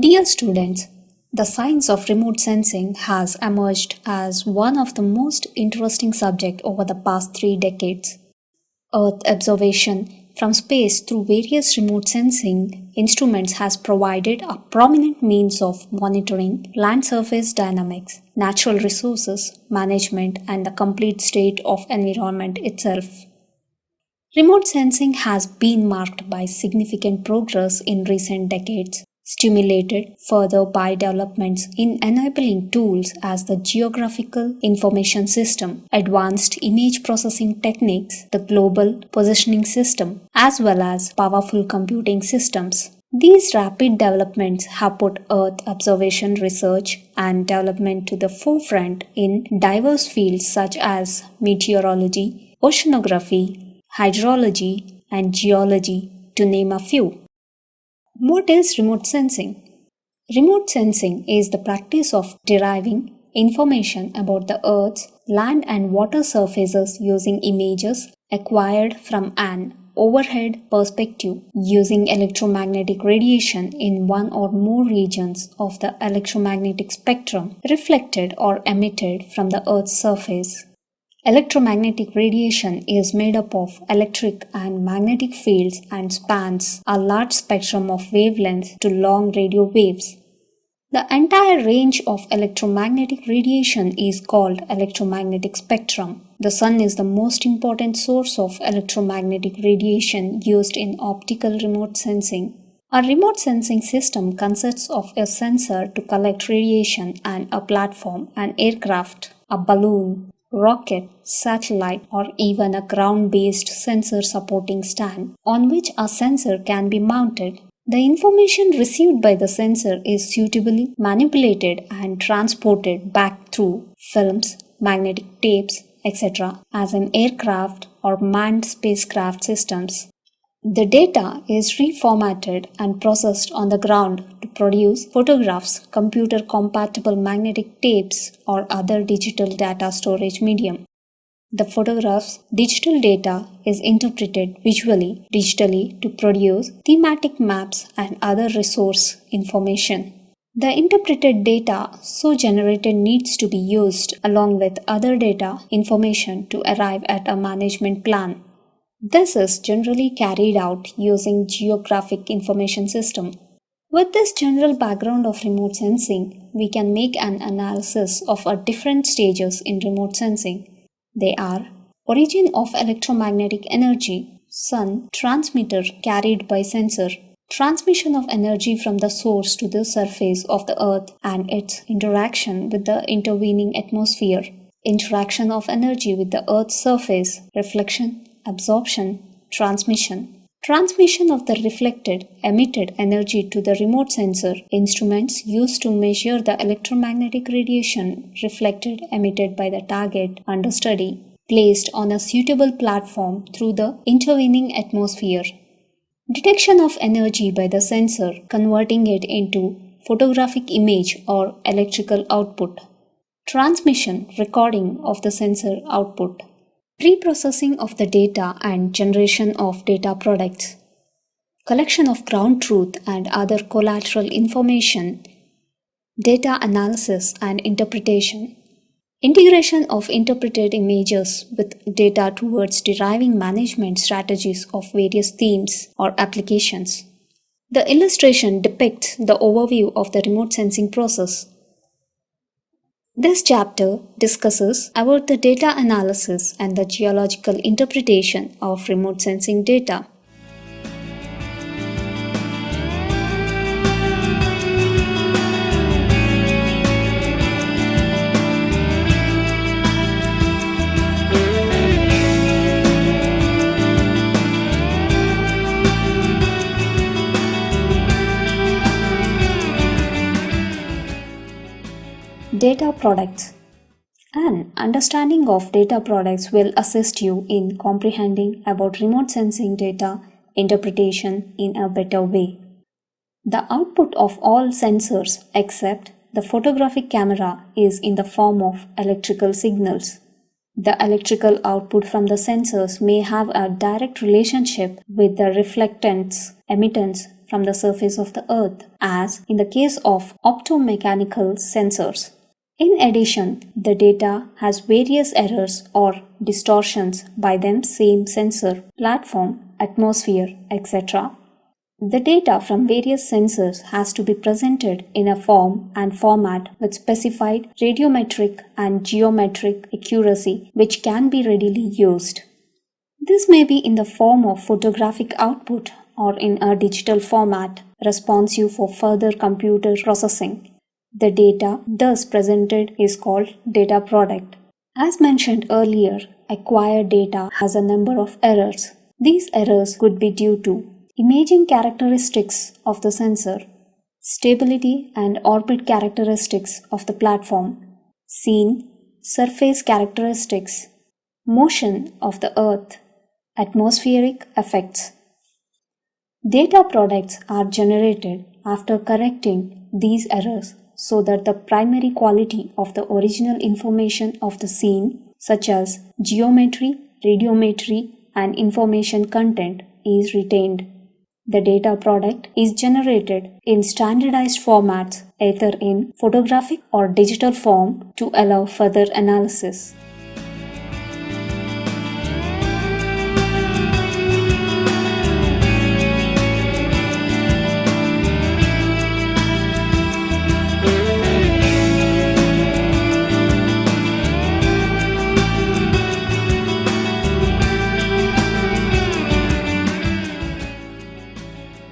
Dear students, the science of remote sensing has emerged as one of the most interesting subjects over the past 3 decades. Earth observation from space through various remote sensing instruments has provided a prominent means of monitoring land surface dynamics, natural resources management, and the complete state of environment itself. Remote sensing has been marked by significant progress in recent decades, stimulated further by developments in enabling tools as the Geographical Information System, advanced image processing techniques, the Global Positioning System, as well as powerful computing systems. These rapid developments have put Earth observation research and development to the forefront in diverse fields such as meteorology, oceanography, hydrology, and geology, to name a few. What is remote sensing? Remote sensing is the practice of deriving information about the Earth's land and water surfaces using images acquired from an overhead perspective using electromagnetic radiation in one or more regions of the electromagnetic spectrum reflected or emitted from the Earth's surface. Electromagnetic radiation is made up of electric and magnetic fields and spans a large spectrum of wavelengths to long radio waves. The entire range of electromagnetic radiation is called electromagnetic spectrum. The sun is the most important source of electromagnetic radiation used in optical remote sensing. A remote sensing system consists of a sensor to collect radiation and a platform, an aircraft, a balloon, rocket, satellite, or even a ground-based sensor supporting stand on which a sensor can be mounted. The information received by the sensor is suitably manipulated and transported back through films, magnetic tapes, etc. as in aircraft or manned spacecraft systems. The data is reformatted and processed on the ground to produce photographs, computer-compatible magnetic tapes, or other digital data storage medium. The photographs' digital data is interpreted visually, digitally to produce thematic maps and other resource information. The interpreted data so generated needs to be used along with other data information to arrive at a management plan. This is generally carried out using Geographic Information System. With this general background of remote sensing, we can make an analysis of different stages in remote sensing. They are origin of electromagnetic energy, sun, transmitter carried by sensor, transmission of energy from the source to the surface of the Earth and its interaction with the intervening atmosphere, interaction of energy with the Earth's surface, reflection, absorption, transmission of the reflected, emitted energy to the remote sensor, instruments used to measure the electromagnetic radiation reflected, emitted by the target under study, placed on a suitable platform through the intervening atmosphere, detection of energy by the sensor, converting it into photographic image or electrical output, transmission, recording of the sensor output, pre-processing of the data and generation of data products, collection of ground truth and other collateral information, data analysis and interpretation, integration of interpreted images with data towards deriving management strategies of various themes or applications. The illustration depicts the overview of the remote sensing process. This chapter discusses about the data analysis and the geological interpretation of remote sensing data. Data products. An understanding of data products will assist you in comprehending about remote sensing data interpretation in a better way. The output of all sensors except the photographic camera is in the form of electrical signals. The electrical output from the sensors may have a direct relationship with the reflectance, emittance, from the surface of the Earth, as in the case of optomechanical sensors. In addition, the data has various errors or distortions by the same sensor, platform, atmosphere, etc. The data from various sensors has to be presented in a form and format with specified radiometric and geometric accuracy which can be readily used. This may be in the form of photographic output or in a digital format, responsive for further computer processing. The data thus presented is called data product. As mentioned earlier, acquired data has a number of errors. These errors could be due to imaging characteristics of the sensor, stability and orbit characteristics of the platform, scene, surface characteristics, motion of the Earth, atmospheric effects. Data products are generated after correcting these errors so that the primary quality of the original information of the scene, such as geometry, radiometry, and information content, is retained. The data product is generated in standardized formats, either in photographic or digital form, to allow further analysis.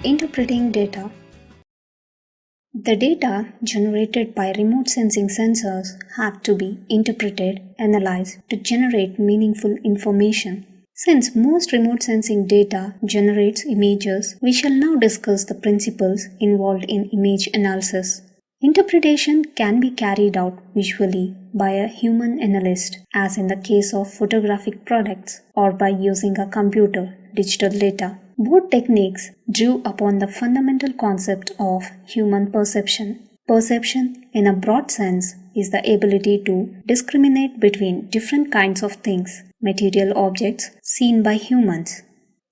Interpreting data. The data generated by remote sensing sensors have to be interpreted, analyzed to generate meaningful information. Since most remote sensing data generates images, we shall now discuss the principles involved in image analysis. Interpretation can be carried out visually by a human analyst, as in the case of photographic products, or by using a computer, digital data. Both techniques drew upon the fundamental concept of human perception. Perception, in a broad sense, is the ability to discriminate between different kinds of things, material objects seen by humans.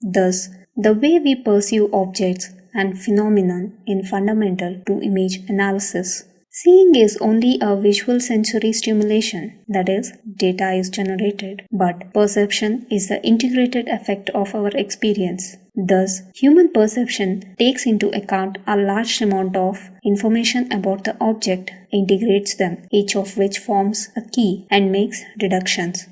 Thus, the way we perceive objects and phenomenon is fundamental to image analysis. Seeing is only a visual sensory stimulation, that is, data is generated, but perception is the integrated effect of our experience. Thus, human perception takes into account a large amount of information about the object, integrates them, each of which forms a key and makes deductions.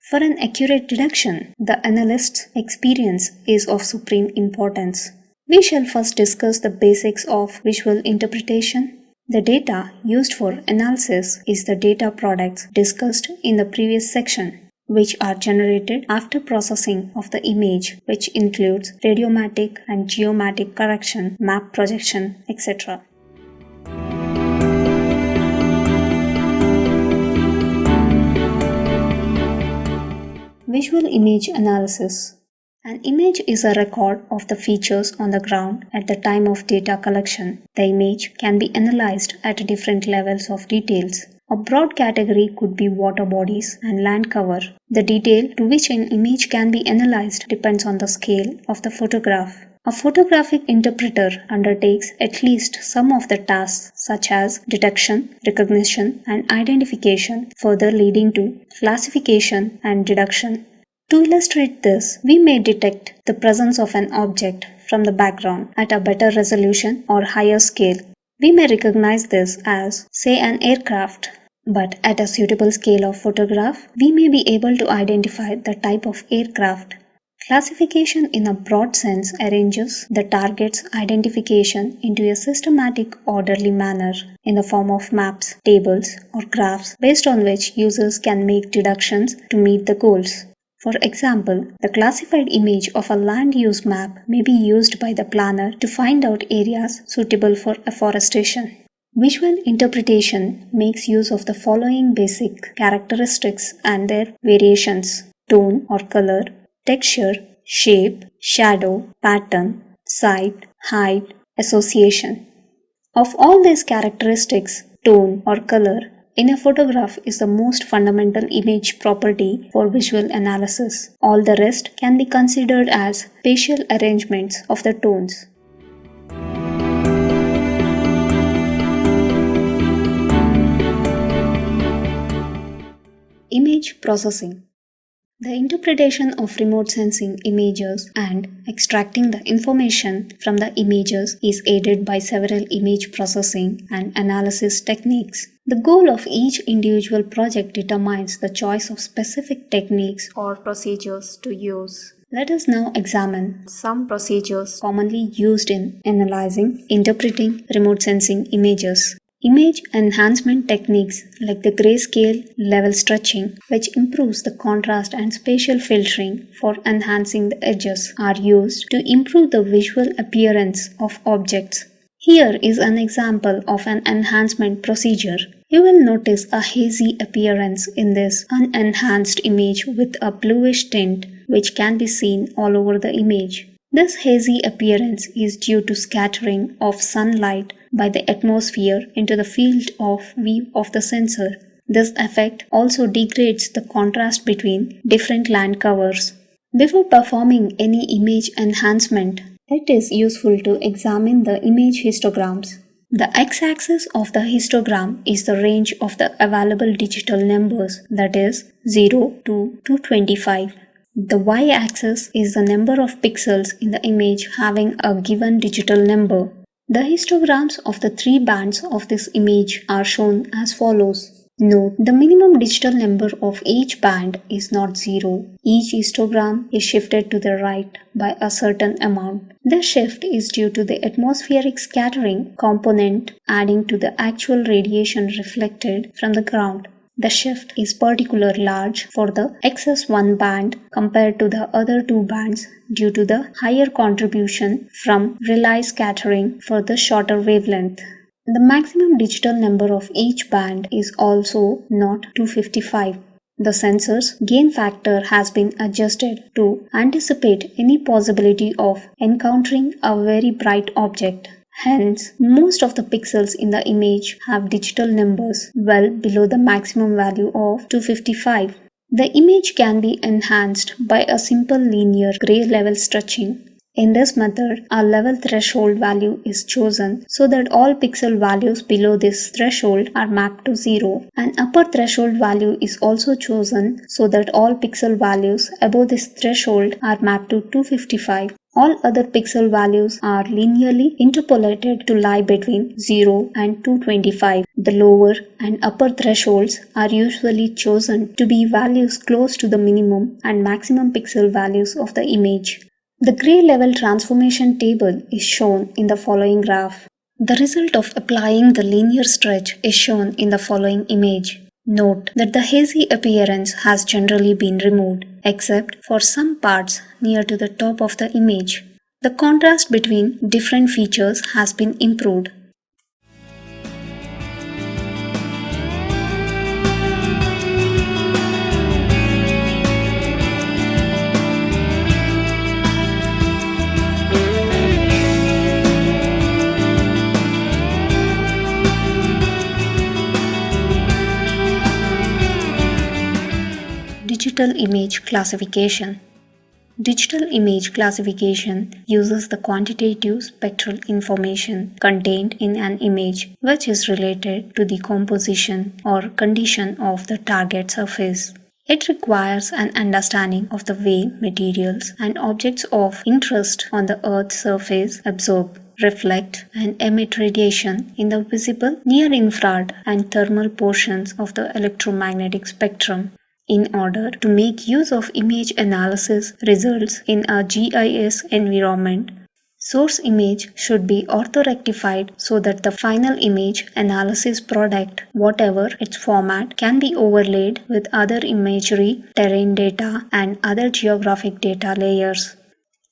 For an accurate deduction, the analyst's experience is of supreme importance. We shall first discuss the basics of visual interpretation. The data used for analysis is the data products discussed in the previous section, which are generated after processing of the image, which includes radiometric and geometric correction, map projection, etc. Visual image analysis. An image is a record of the features on the ground at the time of data collection. The image can be analyzed at different levels of details. A broad category could be water bodies and land cover. The detail to which an image can be analyzed depends on the scale of the photograph. A photographic interpreter undertakes at least some of the tasks such as detection, recognition, and identification, further leading to classification and deduction. To illustrate this, we may detect the presence of an object from the background at a better resolution or higher scale. We may recognize this as, say, an aircraft, but at a suitable scale of photograph, we may be able to identify the type of aircraft. Classification in a broad sense arranges the target's identification into a systematic, orderly manner in the form of maps, tables, or graphs based on which users can make deductions to meet the goals. For example, the classified image of a land use map may be used by the planner to find out areas suitable for afforestation. Visual interpretation makes use of the following basic characteristics and their variations: tone or color, texture, shape, shadow, pattern, size, height, association. Of all these characteristics, tone or color in a photograph is the most fundamental image property for visual analysis. All the rest can be considered as spatial arrangements of the tones. Image processing. The interpretation of remote sensing images and extracting the information from the images is aided by several image processing and analysis techniques. The goal of each individual project determines the choice of specific techniques or procedures to use. Let us now examine some procedures commonly used in analyzing, interpreting remote sensing images. Image enhancement techniques like the grayscale level stretching, which improves the contrast and spatial filtering for enhancing the edges, are used to improve the visual appearance of objects. Here is an example of an enhancement procedure. You will notice a hazy appearance in this unenhanced image with a bluish tint which can be seen all over the image. This hazy appearance is due to scattering of sunlight by the atmosphere into the field of view of the sensor. This effect also degrades the contrast between different land covers. Before performing any image enhancement, it is useful to examine the image histograms. The x-axis of the histogram is the range of the available digital numbers, that is 0 to 225. The y-axis is the number of pixels in the image having a given digital number. The histograms of the three bands of this image are shown as follows. Note, the minimum digital number of each band is not 0. Each histogram is shifted to the right by a certain amount. This shift is due to the atmospheric scattering component adding to the actual radiation reflected from the ground. The shift is particularly large for the XS1 band compared to the other two bands due to the higher contribution from Rayleigh scattering for the shorter wavelength. The maximum digital number of each band is also not 255. The sensor's gain factor has been adjusted to anticipate any possibility of encountering a very bright object. Hence, most of the pixels in the image have digital numbers well below the maximum value of 255. The image can be enhanced by a simple linear gray level stretching. In this method, a level threshold value is chosen so that all pixel values below this threshold are mapped to 0. An upper threshold value is also chosen so that all pixel values above this threshold are mapped to 255. All other pixel values are linearly interpolated to lie between 0 and 225. The lower and upper thresholds are usually chosen to be values close to the minimum and maximum pixel values of the image. The gray level transformation table is shown in the following graph. The result of applying the linear stretch is shown in the following image. Note that the hazy appearance has generally been removed, except for some parts near to the top of the image. The contrast between different features has been improved. Digital image classification. Digital image classification uses the quantitative spectral information contained in an image which is related to the composition or condition of the target surface. It requires an understanding of the way materials and objects of interest on the Earth's surface absorb, reflect, and emit radiation in the visible, near-infrared, and thermal portions of the electromagnetic spectrum. In order to make use of image analysis results in a GIS environment, source image should be orthorectified so that the final image analysis product, whatever its format, can be overlaid with other imagery, terrain data, and other geographic data layers.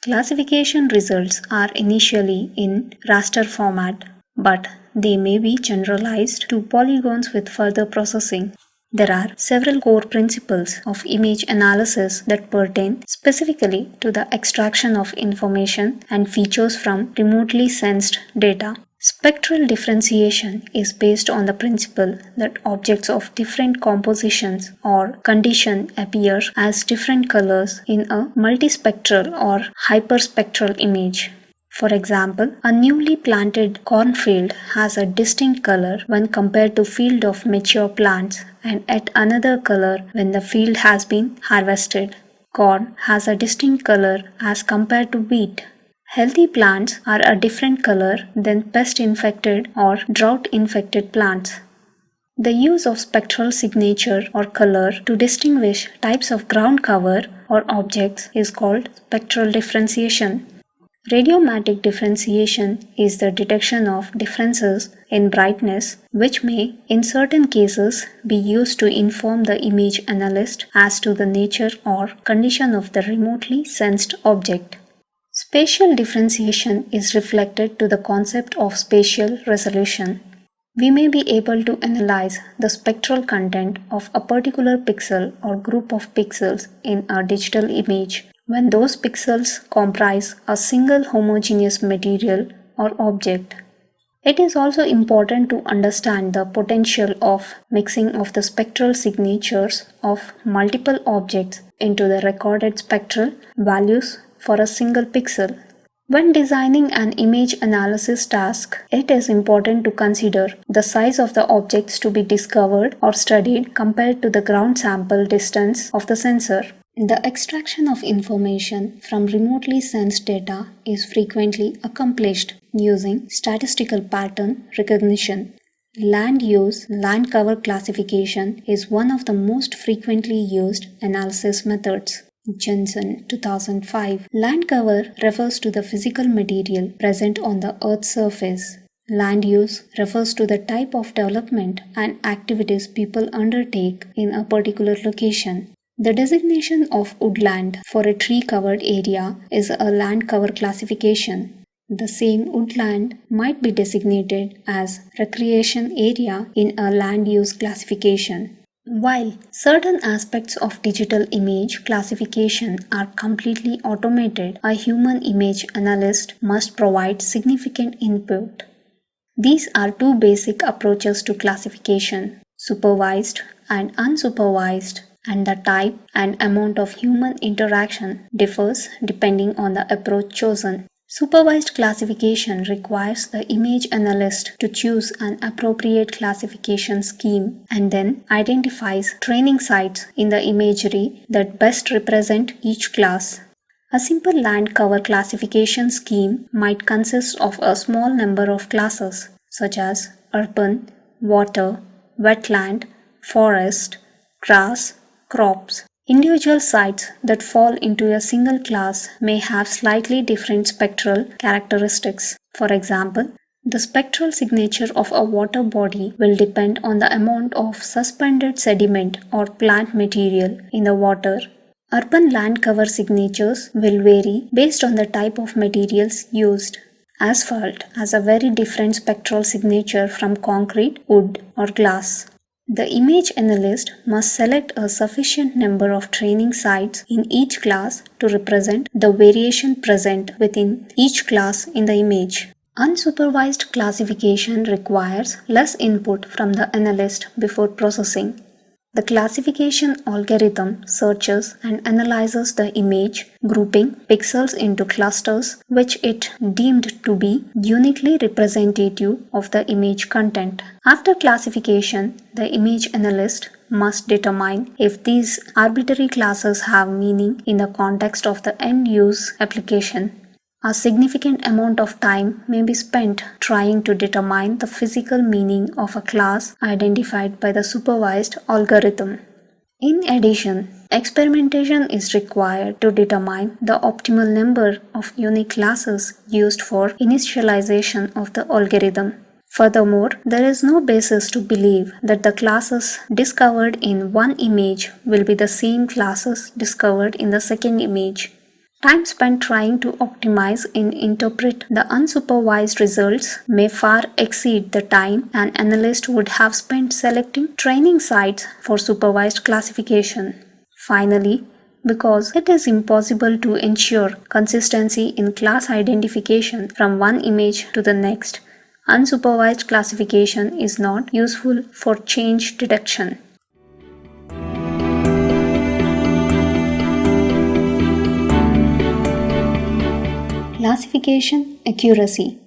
Classification results are initially in raster format, but they may be generalized to polygons with further processing. There are several core principles of image analysis that pertain specifically to the extraction of information and features from remotely sensed data. Spectral differentiation is based on the principle that objects of different compositions or condition appear as different colors in a multispectral or hyperspectral image. For example, a newly planted cornfield has a distinct color when compared to field of mature plants and yet another color when the field has been harvested. Corn has a distinct color as compared to wheat. Healthy plants are a different color than pest-infected or drought-infected plants. The use of spectral signature or color to distinguish types of ground cover or objects is called spectral differentiation. Radiometric differentiation is the detection of differences in brightness which may, in certain cases, be used to inform the image analyst as to the nature or condition of the remotely sensed object. Spatial differentiation is reflected to the concept of spatial resolution. We may be able to analyze the spectral content of a particular pixel or group of pixels in a digital image when those pixels comprise a single homogeneous material or object. It is also important to understand the potential of mixing of the spectral signatures of multiple objects into the recorded spectral values for a single pixel. When designing an image analysis task, it is important to consider the size of the objects to be discovered or studied compared to the ground sample distance of the sensor. The extraction of information from remotely sensed data is frequently accomplished using statistical pattern recognition. Land use, land cover classification is one of the most frequently used analysis methods. Jensen, 2005. Land cover refers to the physical material present on the Earth's surface. Land use refers to the type of development and activities people undertake in a particular location. The designation of woodland for a tree-covered area is a land cover classification. The same woodland might be designated as recreation area in a land use classification. While certain aspects of digital image classification are completely automated, a human image analyst must provide significant input. These are two basic approaches to classification: supervised and unsupervised, and the type and amount of human interaction differs depending on the approach chosen. Supervised classification requires the image analyst to choose an appropriate classification scheme and then identifies training sites in the imagery that best represent each class. A simple land cover classification scheme might consist of a small number of classes such as urban, water, wetland, forest, grass, crops. Individual sites that fall into a single class may have slightly different spectral characteristics. For example, the spectral signature of a water body will depend on the amount of suspended sediment or plant material in the water. Urban land cover signatures will vary based on the type of materials used. Asphalt has a very different spectral signature from concrete, wood, or glass. The image analyst must select a sufficient number of training sites in each class to represent the variation present within each class in the image. Unsupervised classification requires less input from the analyst before processing. The classification algorithm searches and analyzes the image, grouping pixels into clusters which it deemed to be uniquely representative of the image content. After classification, the image analyst must determine if these arbitrary classes have meaning in the context of the end-use application. A significant amount of time may be spent trying to determine the physical meaning of a class identified by the supervised algorithm. In addition, experimentation is required to determine the optimal number of unique classes used for initialization of the algorithm. Furthermore, there is no basis to believe that the classes discovered in one image will be the same classes discovered in the second image. Time spent trying to optimize and interpret the unsupervised results may far exceed the time an analyst would have spent selecting training sites for supervised classification. Finally, because it is impossible to ensure consistency in class identification from one image to the next, unsupervised classification is not useful for change detection. Classification accuracy.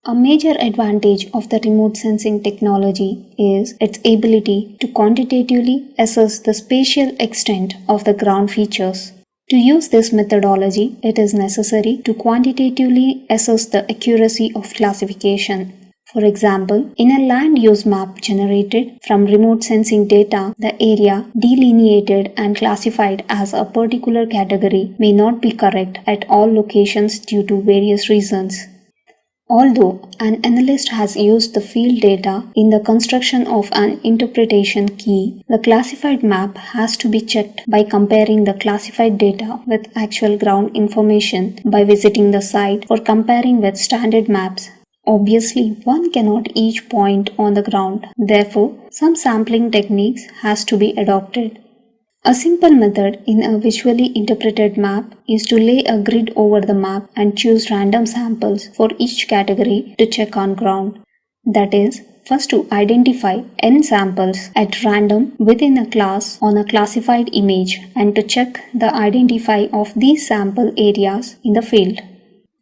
A major advantage of the remote sensing technology is its ability to quantitatively assess the spatial extent of the ground features. To use this methodology, it is necessary to quantitatively assess the accuracy of classification. For example, in a land use map generated from remote sensing data, the area delineated and classified as a particular category may not be correct at all locations due to various reasons. Although an analyst has used the field data in the construction of an interpretation key, the classified map has to be checked by comparing the classified data with actual ground information by visiting the site or comparing with standard maps. Obviously, one cannot each point on the ground. Therefore, some sampling techniques has to be adopted. A simple method in a visually interpreted map is to lay a grid over the map and choose random samples for each category to check on ground. That is, first to identify n samples at random within a class on a classified image and to check the identify of these sample areas in the field.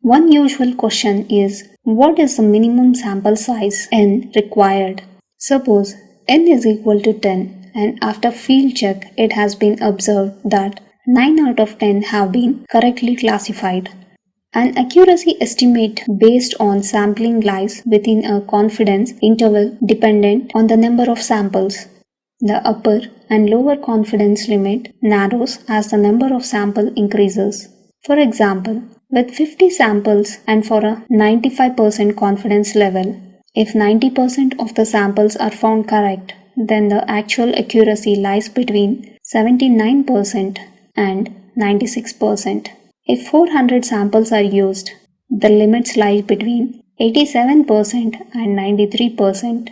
One usual question is, what is the minimum sample size n required? Suppose n is equal to 10. And after field check, it has been observed that 9 out of 10 have been correctly classified. An accuracy estimate based on sampling lies within a confidence interval dependent on the number of samples. The upper and lower confidence limit narrows as the number of sample increases. For example, with 50 samples and for a 95% confidence level, if 90% of the samples are found correct, then the actual accuracy lies between 79% and 96%. If 400 samples are used, the limits lie between 87% and 93%.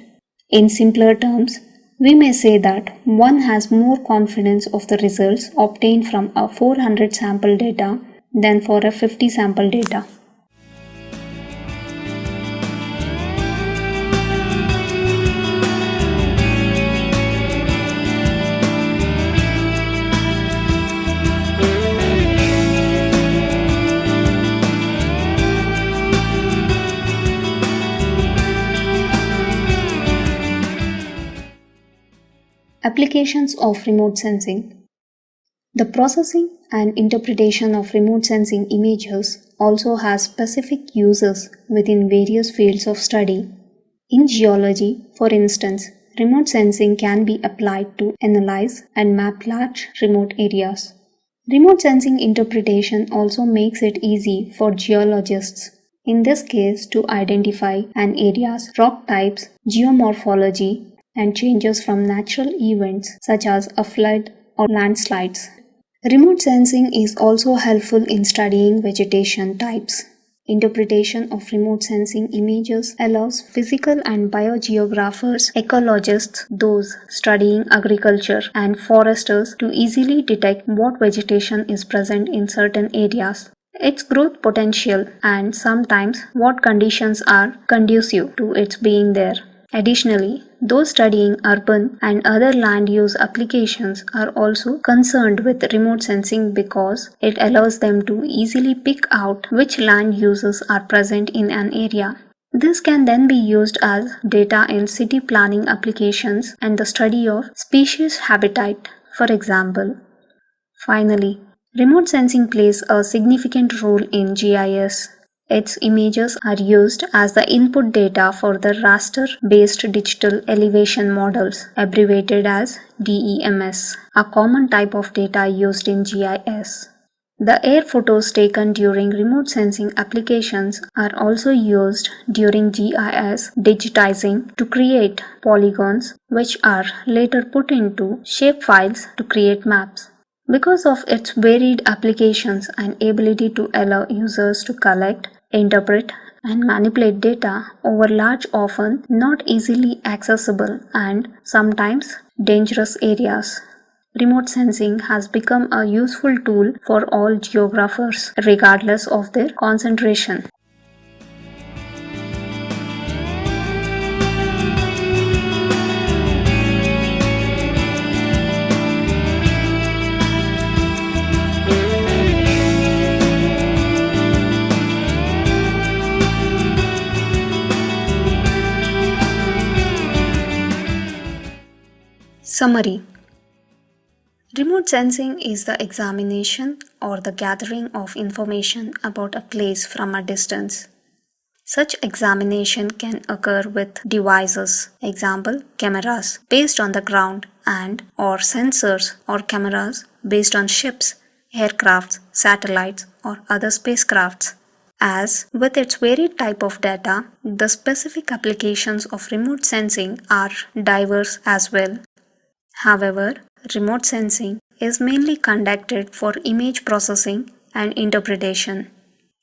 In simpler terms, we may say that one has more confidence of the results obtained from a 400 sample data than for a 50 sample data. Applications of remote sensing. The processing and interpretation of remote sensing images also has specific uses within various fields of study. In geology, for instance, remote sensing can be applied to analyze and map large remote areas. Remote sensing interpretation also makes it easy for geologists, in this case, to identify an area's rock types, geomorphology, and changes from natural events such as a flood or landslides. Remote sensing is also helpful in studying vegetation types. Interpretation of remote sensing images allows physical and biogeographers, ecologists, those studying agriculture, and foresters to easily detect what vegetation is present in certain areas, its growth potential, and sometimes what conditions are conducive to its being there. Additionally, those studying urban and other land use applications are also concerned with remote sensing because it allows them to easily pick out which land uses are present in an area. This can then be used as data in city planning applications and the study of species habitat, for example. Finally, remote sensing plays a significant role in GIS. Its images are used as the input data for the raster-based digital elevation models, abbreviated as DEMS, a common type of data used in GIS. The air photos taken during remote sensing applications are also used during GIS digitizing to create polygons, which are later put into shapefiles to create maps. Because of its varied applications and ability to allow users to collect, interpret, and manipulate data over large, often not easily accessible, and sometimes dangerous areas, remote sensing has become a useful tool for all geographers, regardless of their concentration. Summary. Remote sensing is the examination or the gathering of information about a place from a distance. Such examination can occur with devices, example cameras based on the ground and or sensors or cameras based on ships, aircrafts, satellites or other spacecrafts. As with its varied type of data, the specific applications of remote sensing are diverse as well. However, remote sensing is mainly conducted for image processing and interpretation.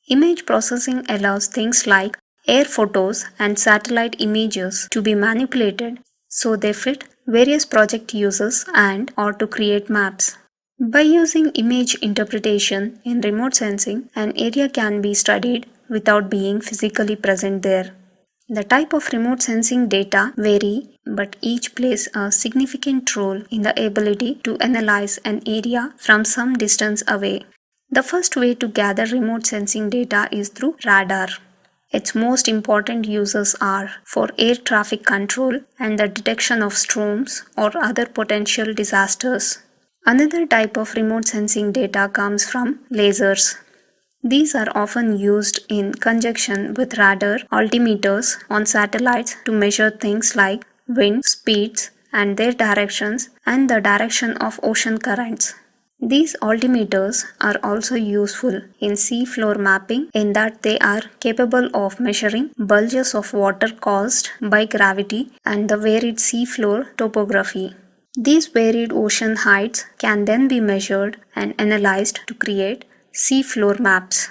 Image processing allows things like air photos and satellite images to be manipulated so they fit various project uses and or to create maps. By using image interpretation in remote sensing, an area can be studied without being physically present there. The type of remote sensing data vary, but each plays a significant role in the ability to analyze an area from some distance away. The first way to gather remote sensing data is through radar. Its most important uses are for air traffic control and the detection of storms or other potential disasters. Another type of remote sensing data comes from lasers. These are often used in conjunction with radar altimeters on satellites to measure things like wind speeds and their directions and the direction of ocean currents. These altimeters are also useful in seafloor mapping in that they are capable of measuring bulges of water caused by gravity and the varied seafloor topography. These varied ocean heights can then be measured and analyzed to create seafloor maps.